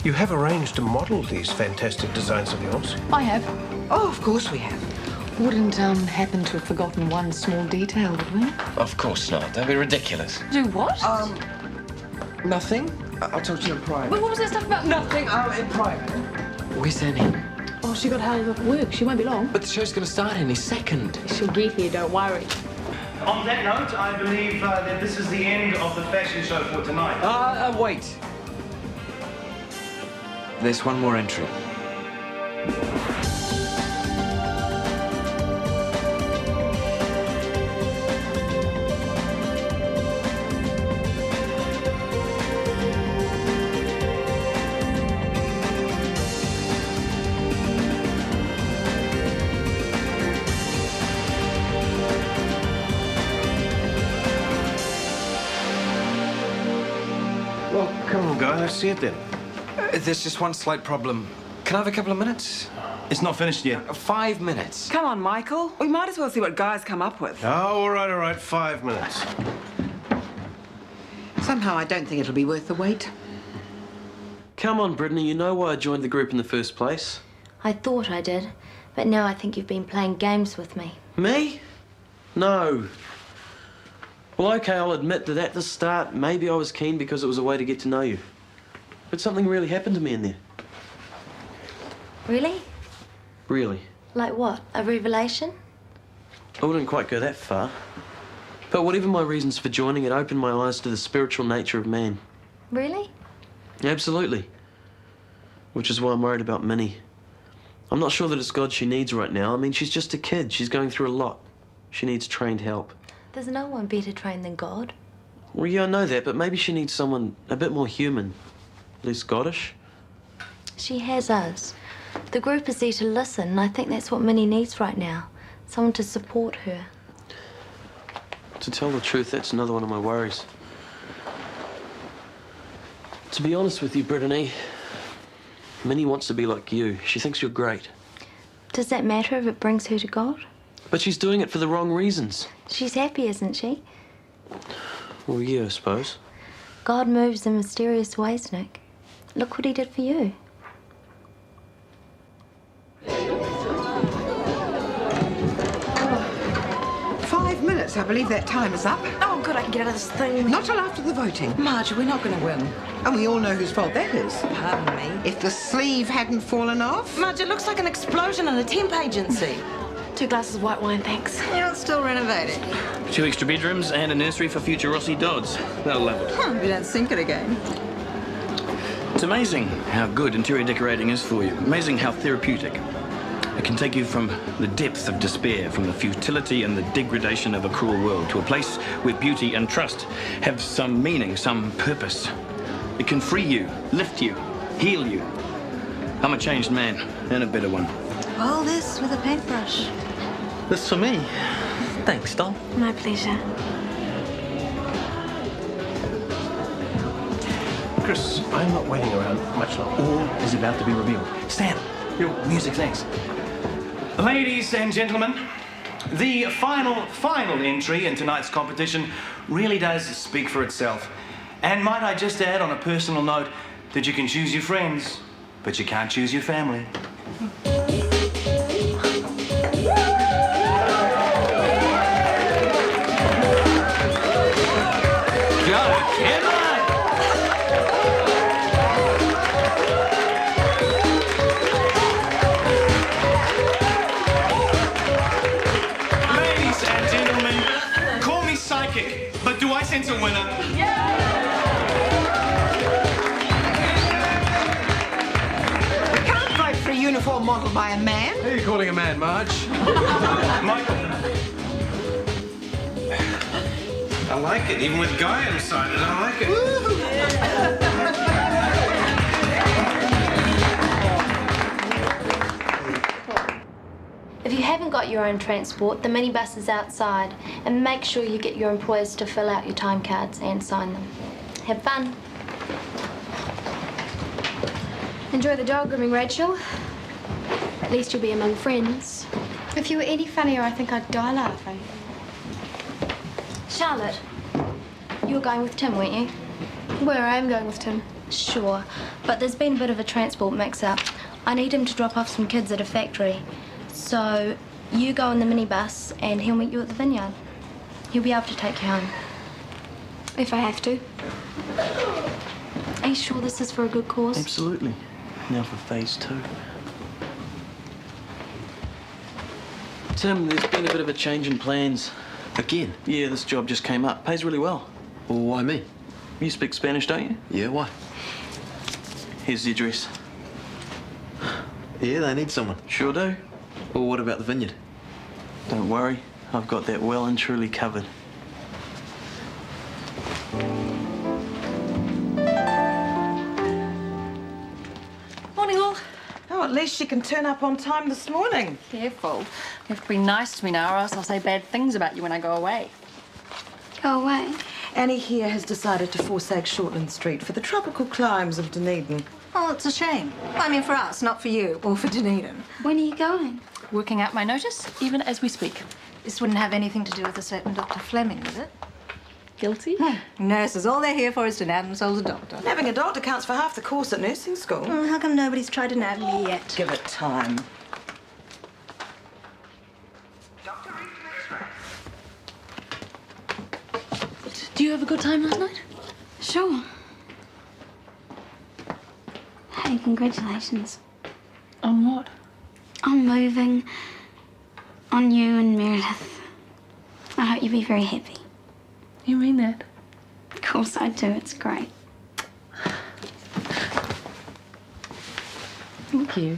You have arranged to model these fantastic designs of yours. I have. Oh, of course we have. Wouldn't happen to have forgotten one small detail, would we? Of course not. That'd be ridiculous. Do what? Nothing. I'll talk to you in private. What was that stuff about? Nothing. In private. Where's Annie? Oh, she got held up at work. She won't be long. But the show's going to start any second. She'll get here, don't worry. On that note, I believe that this is the end of the fashion show for tonight. Wait. There's one more entry. Well, come on, guys, let's see it then. There's just one slight problem. Can I have a couple of minutes? It's not finished yet. 5 minutes. Come on, Michael. We might as well see what Guy's come up with. Oh, all right, 5 minutes. Somehow I don't think it'll be worth the wait. Come on, Brittany, you know why I joined the group in the first place. I thought I did, but now I think you've been playing games with me. Me? No. Well, okay, I'll admit that at the start, maybe I was keen because it was a way to get to know you. But something really happened to me in there. Really? Really. Like what? A revelation? I wouldn't quite go that far. But whatever my reasons for joining, it opened my eyes to the spiritual nature of man. Really? Absolutely. Which is why I'm worried about Minnie. I'm not sure that it's God she needs right now. I mean, she's just a kid. She's going through a lot. She needs trained help. There's no one better trained than God. Well, yeah, I know that, but maybe she needs someone a bit more human. Less Goddish. She has us. The group is there to listen, and I think that's what Minnie needs right now. Someone to support her. To tell the truth, that's another one of my worries. To be honest with you, Brittany, Minnie wants to be like you. She thinks you're great. Does that matter if it brings her to God? But she's doing it for the wrong reasons. She's happy, isn't she? Well, yeah, I suppose. God moves in mysterious ways, Nick. Look what he did for you. Five minutes. I believe that time is up. Oh, good, I can get out of this thing. Not till after the voting. Marj, we're not going to win. And we all know whose fault that is. Pardon me. If the sleeve hadn't fallen off. Marj, it looks like an explosion in a temp agency. 2 glasses of white wine, thanks. You're not still renovating. 2 extra bedrooms and a nursery for future Rossi Dodds. They'll love it. Huh, we don't sink it again. It's amazing how good interior decorating is for you. Amazing how therapeutic. It can take you from the depth of despair, from the futility and the degradation of a cruel world, to a place where beauty and trust have some meaning, some purpose. It can free you, lift you, heal you. I'm a changed man, and a better one. All this with a paintbrush. This for me. Thanks, doll. My pleasure. Chris, I'm not waiting around much longer. All is about to be revealed. Stan, your music, thanks. Ladies and gentlemen, the final entry in tonight's competition really does speak for itself. And might I just add on a personal note that you can choose your friends, but you can't choose your family. But do I sense a winner? We can't vote for a uniform modelled by a man. Who are you calling a man, Marj? Michael. I like it, even with Guy inside it, I like it. If you haven't got your own transport, the minibus is outside, and make sure you get your employers to fill out your time cards and sign them. Have fun. Enjoy the dog grooming, Rachel. At least you'll be among friends. If you were any funnier, I think I'd die laughing. Charlotte, you were going with Tim, weren't you? Where I am going with Tim. Sure, but there's been a bit of a transport mix-up. I need him to drop off some kids at a factory. So you go in the minibus and he'll meet you at the vineyard. He'll be able to take you home. If I have to. Are you sure this is for a good cause? Absolutely. Now for phase 2. Tim, there's been a bit of a change in plans. Again? Yeah, this job just came up. Pays really well. Well, why me? You speak Spanish, don't you? Yeah, why? Here's the address. Yeah, they need someone. Sure do. Well, what about the vineyard? Don't worry, I've got that well and truly covered. Morning, all. Oh, at least she can turn up on time this morning. Careful. You have to be nice to me now, or else I'll say bad things about you when I go away. Go away. Annie here has decided to forsake Shortland Street for the tropical climes of Dunedin. Oh, it's a shame. I mean, for us, not for you, or for Dunedin. When are you going? Working out my notice, even as we speak. This wouldn't have anything to do with a certain Dr. Fleming, would it? Guilty? Nurses, all they're here for is to nab themselves a doctor. Having a doctor counts for half the course at nursing school. How come nobody's tried to nab me yet? Give it time. Do you have a good time last night? Sure. Hey, congratulations. On what? On moving. On you and Meredith. I hope you'll be very happy. You mean that? Of course I do. It's great. Thank you.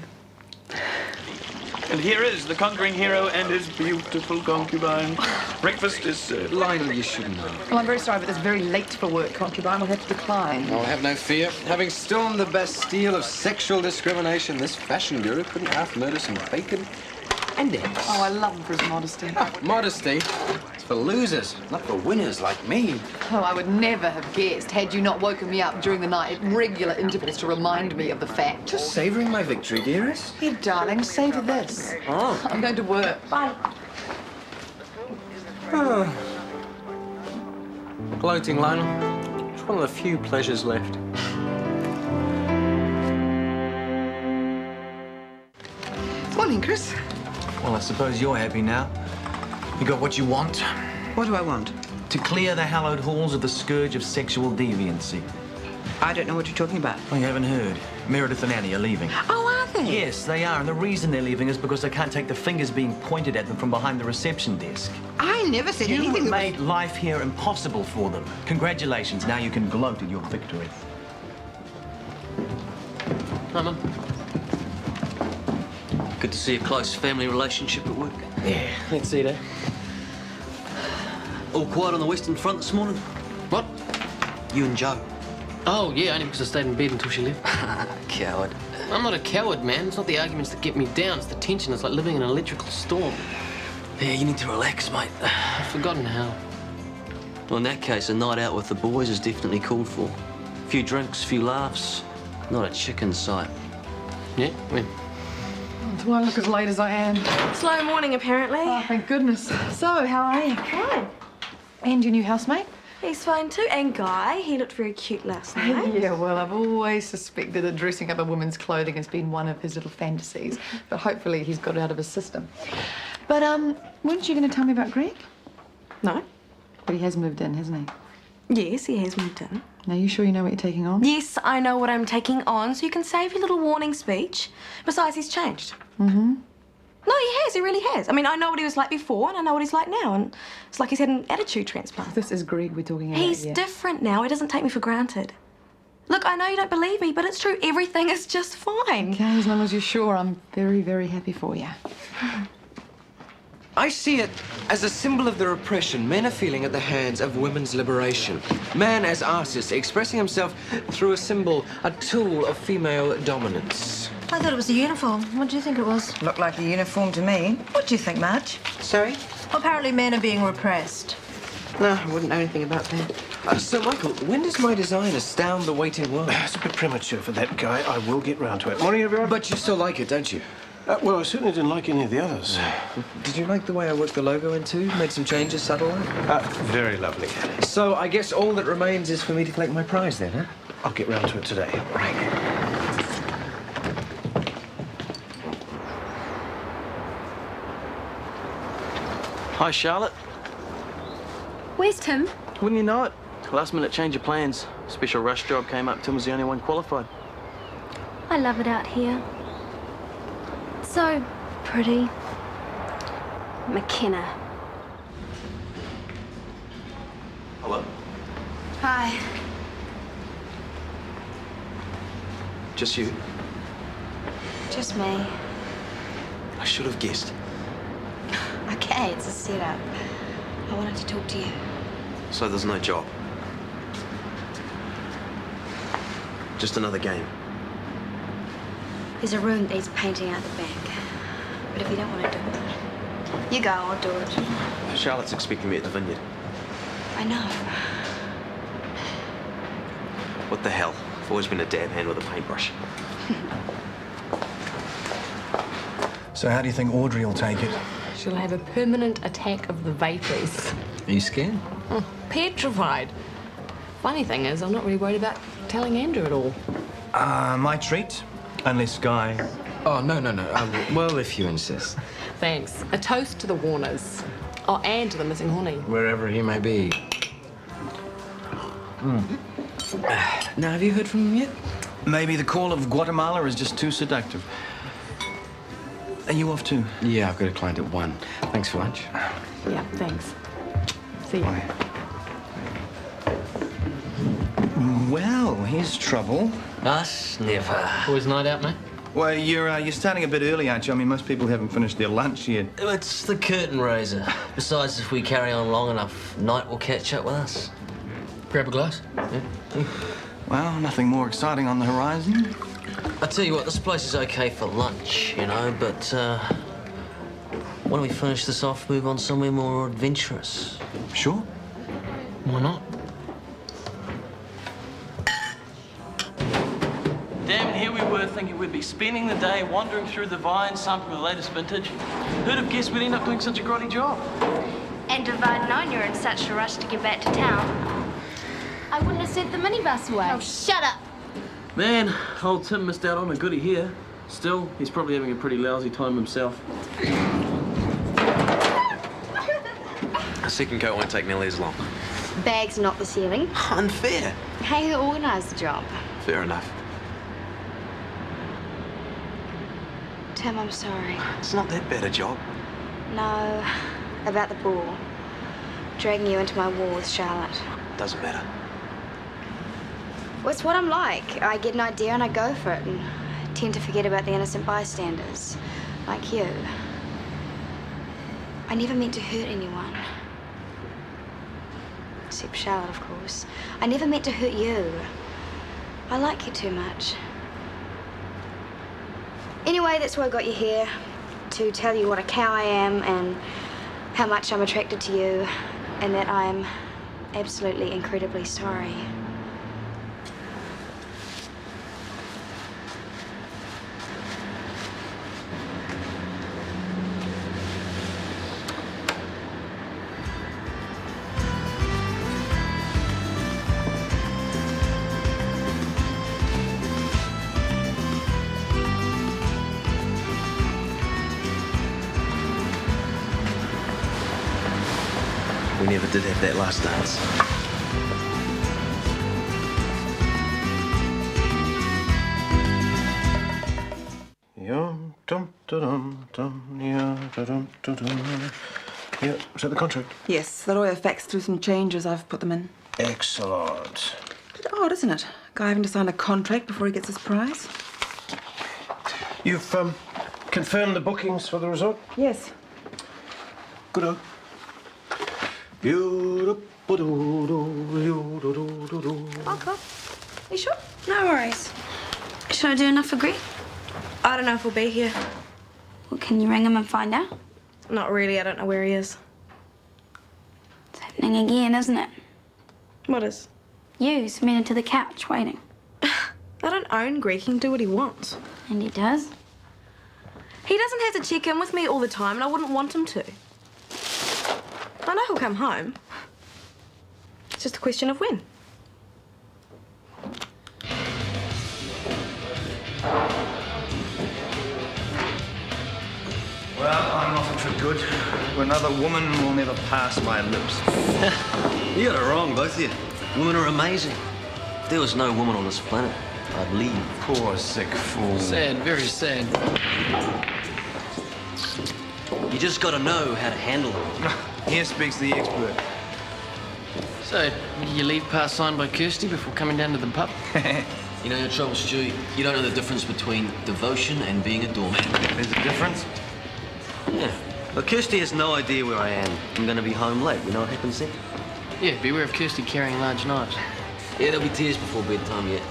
And here is the conquering hero and his beautiful concubine. Breakfast is served. Lionel, you shouldn't know. Well, I'm very sorry, but it's very late for work. Concubine will have to decline. Oh, have no fear. Having stormed the Bastille of sexual discrimination, this fashion guru couldn't half murder some bacon and eggs. Oh, I love him for his modesty. Modesty? It's for losers, not for winners like me. Oh, I would never have guessed had you not woken me up during the night at regular intervals to remind me of the fact. Just savouring my victory, dearest. Here, darling, savour this. Oh. I'm going to work. Bye. Oh. Gloating, Lionel. It's one of the few pleasures left. Morning, Chris. Well, I suppose you're happy now. You got what you want. What do I want? To clear the hallowed halls of the scourge of sexual deviancy. I don't know what you're talking about. Oh, you haven't heard. Meredith and Annie are leaving. Oh, are they? Yes, they are. And the reason they're leaving is because they can't take the fingers being pointed at them from behind the reception desk. I never said You anything that made life here impossible for them. Congratulations. Now you can gloat in your victory. Hi, Mum. Good to see a close family relationship at work. Yeah, let's see that. All quiet on the Western Front this morning? What? You and Joe. Oh, yeah, only because I stayed in bed until she left. Coward. I'm not a coward, man. It's not the arguments that get me down. It's the tension. It's like living in an electrical storm. Yeah, you need to relax, mate. I've forgotten how. Well, in that case, a night out with the boys is definitely called for. A few drinks, a few laughs. Not a chicken sight. Yeah? When? Do I look as late as I am? Slow morning, apparently. Oh, thank goodness. So, how are you? Fine. And your new housemate? He's fine too. And Guy, he looked very cute last night. Yeah, well, I've always suspected that dressing up in women's clothing has been one of his little fantasies, but hopefully he's got it out of his system. But, weren't you going to tell me about Greg? No. But he has moved in, hasn't he? Yes, he has moved in. Now, you sure you know what you're taking on? Yes, I know what I'm taking on, so you can save your little warning speech. Besides, he's changed. Mm-hmm. No, he has. He really has. I mean, I know what he was like before, and I know what he's like now, and it's like he's had an attitude transplant. This is Greg we're talking about. He's different now. He doesn't take me for granted. Look, I know you don't believe me, but it's true. Everything is just fine. Okay, as long as you're sure, I'm very, very happy for you. I see it as a symbol of the repression men are feeling at the hands of women's liberation. Man as artist expressing himself through a symbol, a tool of female dominance. I thought it was a uniform. What do you think it was? Looked like a uniform to me. What do you think, Marj? Sorry? Well, apparently men are being repressed. No, I wouldn't know anything about that. So, Michael, when does my design astound the waiting world? It's a bit premature for that, Guy. I will get round to it. Morning, everyone. But you still like it, don't you? Well, I certainly didn't like any of the others. Did you like the way I worked the logo in too? Made some changes, subtle? Very lovely. So I guess all that remains is for me to collect my prize then, huh? I'll get round to it today. Right. Hi, Charlotte. Where's Tim? Wouldn't you know it? Last minute change of plans. Special rush job came up. Tim was the only one qualified. I love it out here. So pretty. McKenna. Hello? Hi. Just you? Just me. I should have guessed. Okay, it's a setup. I wanted to talk to you. So there's no job? Just another game? There's a room that needs painting out the back. But if you don't want to do it, you go, I'll do it. Charlotte's expecting me at the vineyard. I know. What the hell? I've always been a dab hand with a paintbrush. So how do you think Audrey will take it? She'll have a permanent attack of the vapours. Are you scared? Oh, petrified. Funny thing is, I'm not really worried about telling Andrew at all. My treat. Unless Guy... Oh, no. Well, if you insist. Thanks. A toast to the Warners. Oh, and to the missing Horny. Wherever he may be. Now, have you heard from him yet? Maybe the call of Guatemala is just too seductive. Are you off too? Yeah, I've got a client at 1. Thanks for lunch. Yeah, thanks. See you. Well, here's trouble. Us? Never. Boys' night out, mate? Well, you're starting a bit early, aren't you? I mean, most people haven't finished their lunch yet. It's the curtain raiser. Besides, if we carry on long enough, night will catch up with us. Grab a glass? Yeah. Well, nothing more exciting on the horizon. I tell you what, this place is okay for lunch, you know, but why don't we finish this off, move on somewhere more adventurous? Sure. Why not? Damn, and here we were thinking we'd be spending the day wandering through the vines, sampling the latest vintage. Who'd have guessed we'd end up doing such a grotty job? And if I'd known you were in such a rush to get back to town, I wouldn't have sent the minibus away. Oh, shut up. Man, old Tim missed out on a goodie here. Still, he's probably having a pretty lousy time himself. A second coat won't take nearly as long. Bag's not the ceiling. Unfair. Hey, who organised the job? Fair enough. Tim, I'm sorry. It's not that bad a job. No, about the ball. Dragging you into my war with Charlotte. Doesn't matter. Well, it's what I'm like. I get an idea and I go for it, and tend to forget about the innocent bystanders, like you. I never meant to hurt anyone. Except Charlotte, of course. I never meant to hurt you. I like you too much. Anyway, that's why I got you here. To tell you what a cow I am and how much I'm attracted to you, and that I'm absolutely incredibly sorry. We never did have that last dance. Yeah, is that the contract? Yes, the lawyer faxed through some changes. I've put them in. Excellent. Bit odd, isn't it? Guy having to sign a contract before he gets his prize. You've confirmed the bookings for the resort? Yes. Good. Okay. You sure? No worries. Should I do enough for Greg? I don't know if he'll be here. Well, can you ring him and find out? Not really. I don't know where he is. It's happening again, isn't it? What is? You cemented to the couch, waiting. I don't own Greg. He can do what he wants. And he does? He doesn't have to check in with me all the time, and I wouldn't want him to. I know he'll come home. It's just a question of when. good. Another woman will never pass my lips. You got it wrong, both of you. Women are amazing. If there was no woman on this planet, I'd leave. Poor, sick fool. Sad, very sad. You just got to know how to handle them. Here speaks the expert. So, did you leave pass signed by Kirsty before coming down to the pub? You know your trouble, Stu? You don't know the difference between devotion and being a doorman. There's a difference? Yeah. Well, Kirsty has no idea where I am. I'm going to be home late. You know what happens then? Yeah, beware of Kirsty carrying large knives. Yeah, there'll be tears before bedtime yet.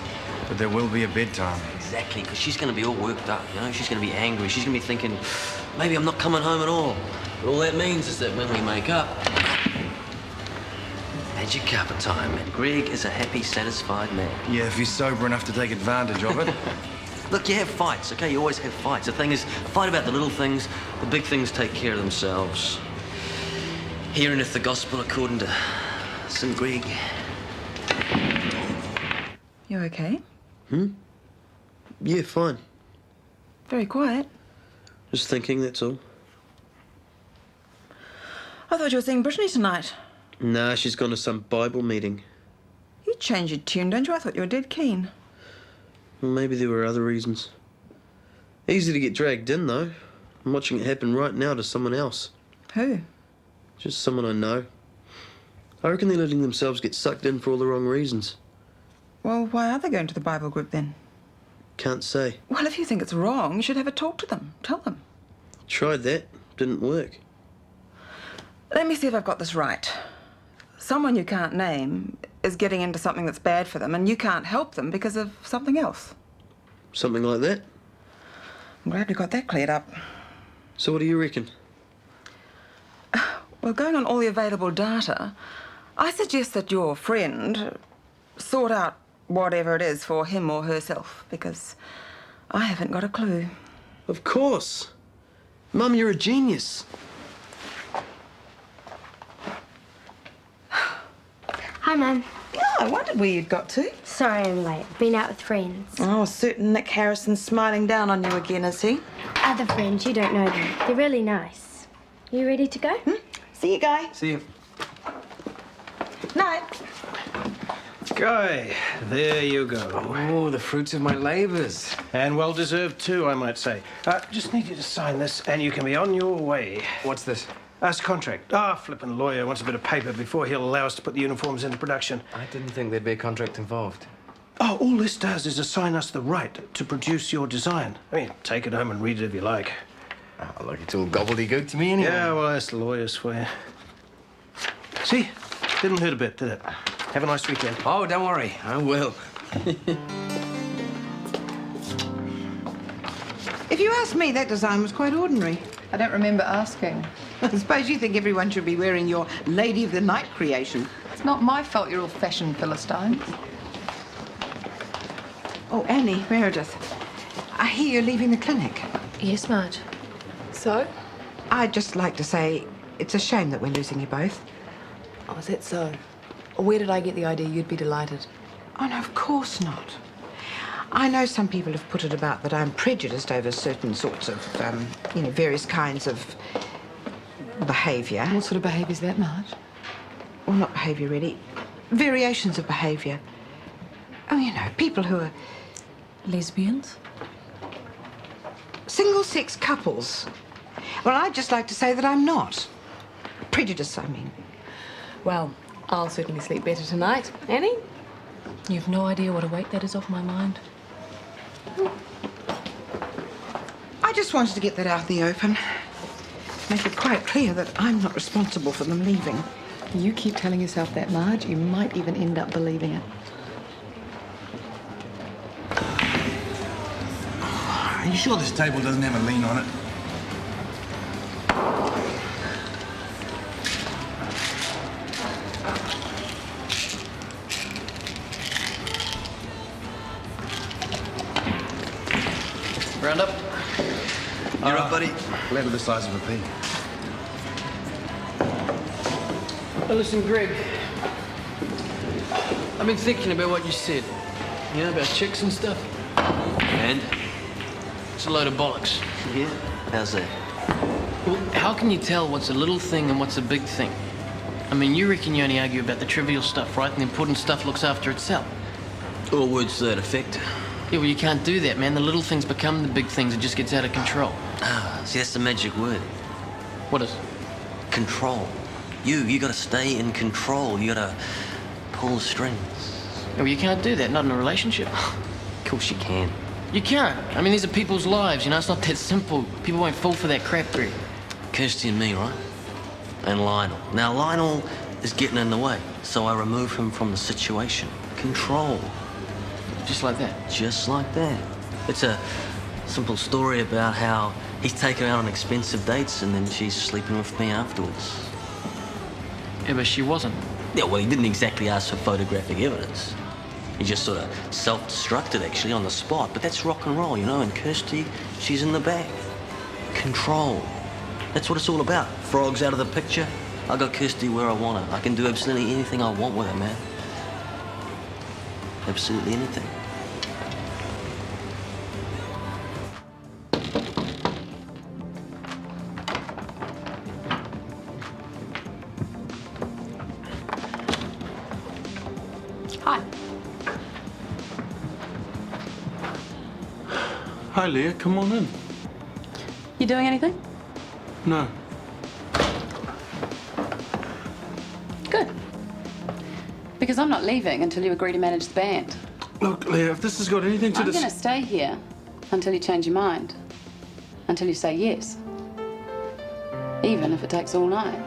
But there will be a bedtime. Exactly, because she's going to be all worked up, you know? She's going to be angry. She's going to be thinking, maybe I'm not coming home at all. But all that means is that when we make up, magic carpet time, and Greg is a happy, satisfied man. Yeah, if he's sober enough to take advantage of it. Look, you have fights, okay? You always have fights. The thing is, fight about the little things. The big things take care of themselves. Hearing if the gospel according to St. Greg. You okay? Yeah, fine. Very quiet. Just thinking, that's all. I thought you were seeing Brittany tonight. Nah, she's gone to some Bible meeting. You changed your tune, don't you? I thought you were dead keen. Well, maybe there were other reasons. Easy to get dragged in, though. I'm watching it happen right now to someone else. Who? Just someone I know. I reckon they're letting themselves get sucked in for all the wrong reasons. Well, why are they going to the Bible group then? Can't say. Well, if you think it's wrong, you should have a talk to them. Tell them. Tried that. Didn't work. Let me see if I've got this right. Someone you can't name is getting into something that's bad for them, and you can't help them because of something else. Something like that? I'm glad we got that cleared up. So what do you reckon? Well, going on all the available data, I suggest that your friend sort out whatever it is for him or herself, because I haven't got a clue. Of course. Mum, you're a genius. Hi, Mum. Yeah, I wondered where you'd got to. Sorry I'm late. Been out with friends. Oh, certain Nick Harrison's smiling down on you again, is he? Other friends, you don't know them. They're really nice. You ready to go? See you, Guy. See you. Night. Guy, there you go. Oh, the fruits of my labours. And well-deserved too, I might say. Just need you to sign this and you can be on your way. What's this? Us contract. Flippin' lawyer wants a bit of paper before he'll allow us to put the uniforms into production. I didn't think there'd be a contract involved. Oh, all this does is assign us the right to produce your design. I mean, take it home and read it if you like. Oh, look, it's all gobbledygook to me anyway. Yeah, well, that's the lawyers for you. See? Didn't hurt a bit, did it? Have a nice weekend. Oh, don't worry. I will. If you ask me, that design was quite ordinary. I don't remember asking. I suppose you think everyone should be wearing your Lady of the Night creation. It's not my fault you're all fashion Philistines. Oh, Annie, Meredith, I hear you're leaving the clinic. Yes, Marj. So? I'd just like to say it's a shame that we're losing you both. Oh, is that so? Where did I get the idea you'd be delighted? Oh, no, of course not. I know some people have put it about that I'm prejudiced over certain sorts of, various kinds of behaviour. What sort of behaviour is that, Marj? Well, not behaviour, really. Variations of behaviour. Oh, you know, people who are... Lesbians? Single-sex couples. Well, I'd just like to say that I'm not. Prejudiced, I mean. Well, I'll certainly sleep better tonight. Annie? You've no idea what a weight that is off my mind. I just wanted to get that out in the open. Make it quite clear that I'm not responsible for them leaving. You keep telling yourself that, Marj. You might even end up believing it. Are you sure this table doesn't have a lean on it? Round up. You're up, buddy. Level the size of a pea. Now listen, Greg. I've been thinking about what you said. You know, about chicks and stuff. And? It's a load of bollocks. Yeah? How's that? Well, how can you tell what's a little thing and what's a big thing? I mean, you reckon you only argue about the trivial stuff, right? And the important stuff looks after itself. Or words to that effect. Yeah, well, you can't do that, man. The little things become the big things. It just gets out of control. Ah, see, that's the magic word. What is? Control. You gotta stay in control. You gotta pull the strings. Yeah, well, you can't do that, not in a relationship. Of course you can. You can't. I mean, these are people's lives, you know? It's not that simple. People won't fall for that crap, Greg. Kirsty and me, right? And Lionel. Now, Lionel is getting in the way, so I remove him from the situation. Control. Just like that? Just like that. It's a simple story about how he's taken her out on expensive dates and then she's sleeping with me afterwards. Yeah, but she wasn't. Yeah, well, he didn't exactly ask for photographic evidence. He just sort of self-destructed, actually, on the spot. But that's rock and roll, you know, and Kirsty, she's in the back. Control. That's what it's all about. Frogs out of the picture. I got Kirsty where I want her. I can do absolutely anything I want with her, man. Absolutely anything. Hi. Hi, Leah. Come on in. You doing anything? No. Good. Because I'm not leaving until you agree to manage the band. Look, Leah, if this has got anything to I'm do... going to stay here until you change your mind. Until you say yes. Even if it takes all night.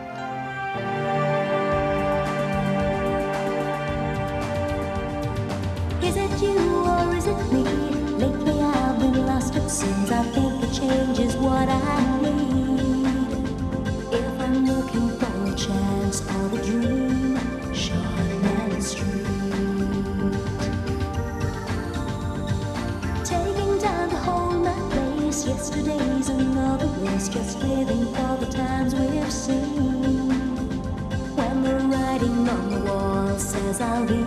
Is it you or is it me? Lately I've been lost it seems. I think a change is what I need. If I'm looking for a chance or a dream, Shortland Street. Taking time to hold my place. Yesterday's another race. Just living for the times we've seen. When the writing on the wall says I'll be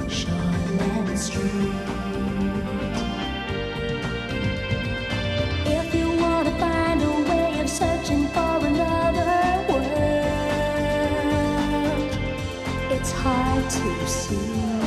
Shortland Street. If you want to find a way of searching for another world, it's hard to see.